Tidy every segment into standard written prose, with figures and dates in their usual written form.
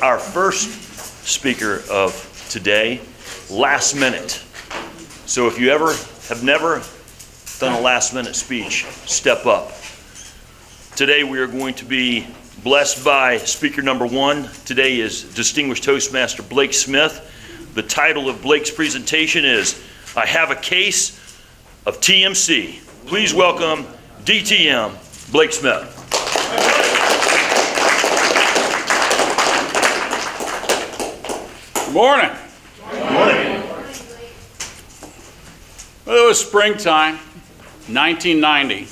our first speaker of today, last minute. So if you have never done a last minute speech, step up. Today we are going to be blessed by speaker number one. Today is Distinguished Toastmaster Blake Smith. The title of Blake's presentation is, I Have a Case of TMC. Please welcome DTM Blake Smith. Good morning. Good morning. Well, it was springtime, 1990.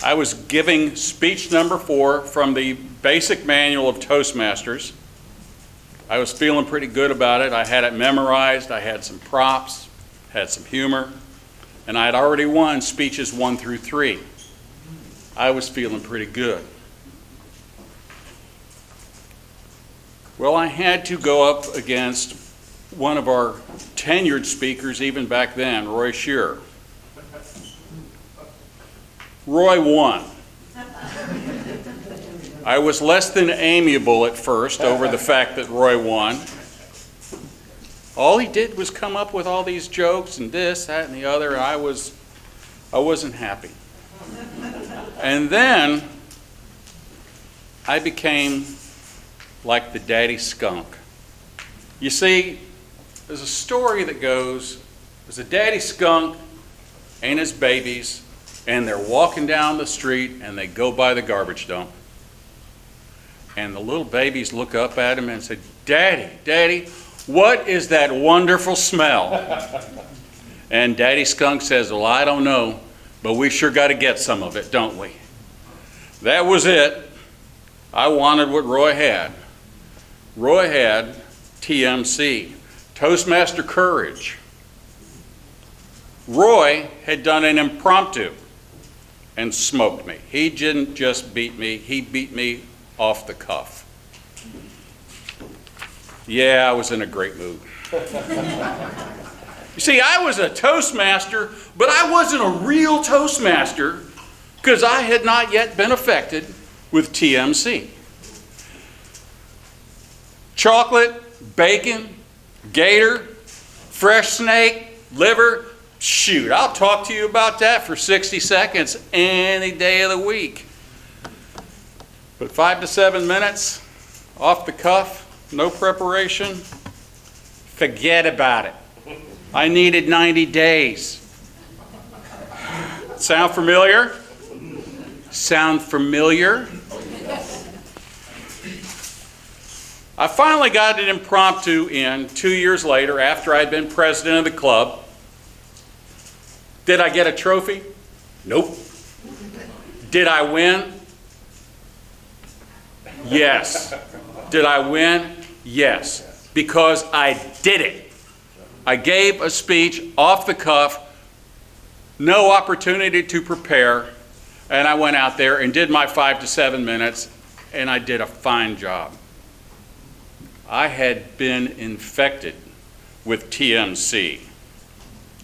I was giving speech number 4 from the basic manual of Toastmasters. I was feeling pretty good about it. I had it memorized. I had some props, had some humor, and I had already won speeches 1 through 3. I was feeling pretty good. Well, I had to go up against one of our tenured speakers even back then, Roy Shearer. Roy won. I was less than amiable at first over the fact that Roy won. All he did was come up with all these jokes and this, that, and the other, and I wasn't happy. And then I became like the daddy skunk. You see, there's a story that goes, there's a daddy skunk and his babies, and they're walking down the street and they go by the garbage dump. And the little babies look up at him and say, Daddy, Daddy, what is that wonderful smell? And Daddy Skunk says, well, I don't know, but we sure got to get some of it, don't we? That was it. I wanted what Roy had. Roy had TMC, Toastmaster Courage. Roy had done an impromptu and smoked me. He didn't just beat me, he beat me off the cuff. Yeah, I was in a great mood. You see, I was a Toastmaster, but I wasn't a real Toastmaster because I had not yet been affected with TMC. Chocolate, bacon, gator, fresh snake, liver, shoot, I'll talk to you about that for 60 seconds any day of the week. But 5 to 7 minutes, off the cuff, no preparation, forget about it. I needed 90 days. Sound familiar? Sound familiar? I finally got an impromptu in 2 years later after I'd been president of the club. Did I get a trophy? Nope. Did I win? Yes. Did I win? Yes. Because I did it. I gave a speech off the cuff, no opportunity to prepare, and I went out there and did my 5 to 7 minutes, and I did a fine job. I had been infected with TMC.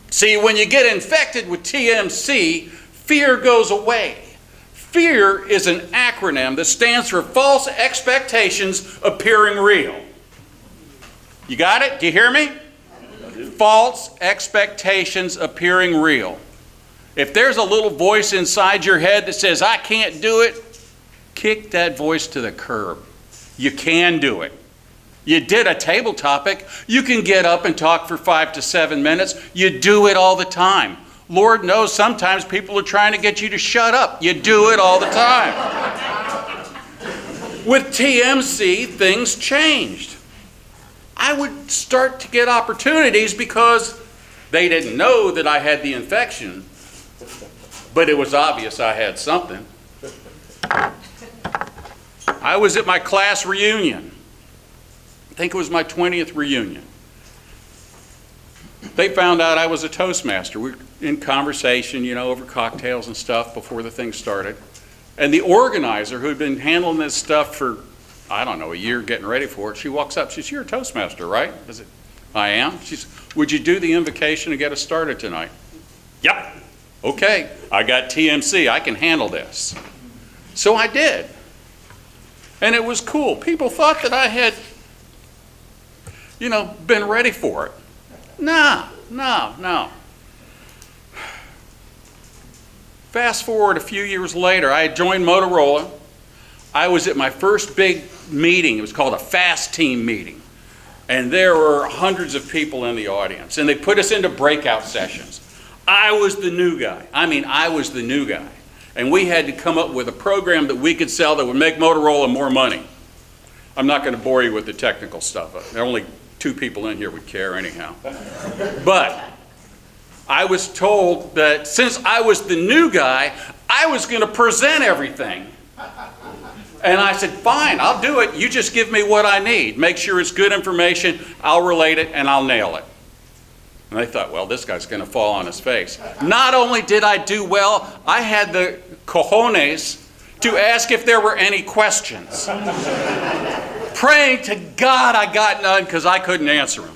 See, when you get infected with TMC, fear goes away. Fear is an acronym that stands for false expectations appearing real. You got it? Do you hear me? False expectations appearing real. If there's a little voice inside your head that says, I can't do it, kick that voice to the curb. You can do it. You did a table topic. You can get up and talk for 5 to 7 minutes. You do it all the time. Lord knows sometimes people are trying to get you to shut up. You do it all the time. With TMC, things changed. I would start to get opportunities because they didn't know that I had the infection, but it was obvious I had something. I was at my class reunion. I think it was my 20th reunion. They found out I was a Toastmaster. We were in conversation, over cocktails and stuff before the thing started. And the organizer, who had been handling this stuff for, I don't know, a year getting ready for it, she walks up, she says, you're a Toastmaster, right? I said, I am. She says, would you do the invocation and get us started tonight? Yep. Okay, I got TMC, I can handle this. So I did. And it was cool. People thought that I had, been ready for it. No. Fast forward a few years later, I had joined Motorola. I was at my first big meeting. It was called a FAST team meeting. And there were hundreds of people in the audience. And they put us into breakout sessions. I was the new guy. I was the new guy. And we had to come up with a program that we could sell that would make Motorola more money. I'm not going to bore you with the technical stuff. There are only 2 people in here would care anyhow. But I was told that since I was the new guy, I was going to present everything. And I said, fine, I'll do it. You just give me what I need. Make sure it's good information. I'll relate it and I'll nail it. And they thought, well, this guy's going to fall on his face. Not only did I do well, I had the cojones to ask if there were any questions. Praying to God I got none because I couldn't answer them.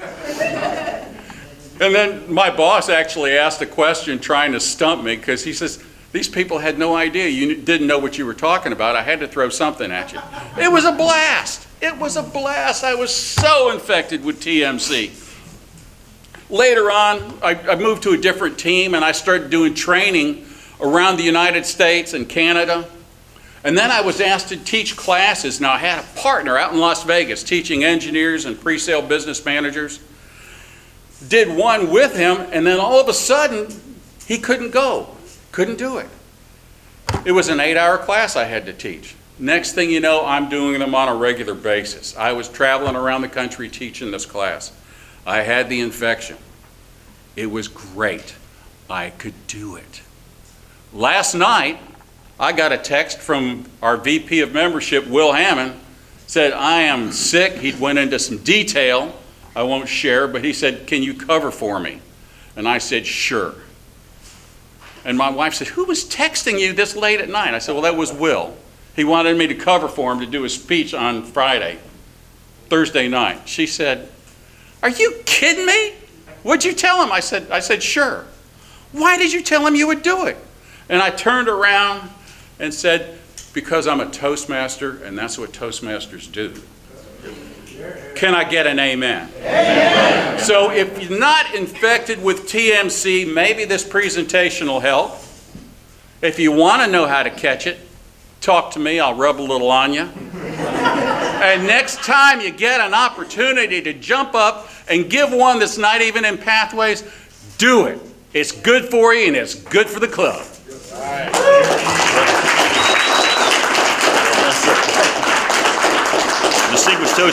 And then my boss actually asked a question trying to stump me because he says, these people had no idea you didn't know what you were talking about. I had to throw something at you. It was a blast. It was a blast. I was so infected with TMC. Later on, I moved to a different team and I started doing training around the United States and Canada. And then I was asked to teach classes. Now I had a partner out in Las Vegas teaching engineers and pre-sale business managers. Did one with him, and then all of a sudden, he couldn't go. Couldn't do it. It was an 8-hour class I had to teach. Next thing you know, I'm doing them on a regular basis. I was traveling around the country teaching this class. I had the infection. It was great. I could do it. Last night, I got a text from our VP of membership, Will Hammond, said, I am sick. He went into some detail I won't share, but he said, can you cover for me? And I said, sure. And my wife said, who was texting you this late at night? I said, well, that was Will. He wanted me to cover for him to do a speech on Thursday night. She said, are you kidding me? What'd you tell him? I said, sure. Why did you tell him you would do it? And I turned around and said, because I'm a Toastmaster, and that's what Toastmasters do. Can I get an amen? Amen? So if you're not infected with TMC, maybe this presentation will help. If you want to know how to catch it, talk to me. I'll rub a little on you. And next time you get an opportunity to jump up and give one that's not even in Pathways, do it. It's good for you and it's good for the club. All right. Distinguished Toastmasters.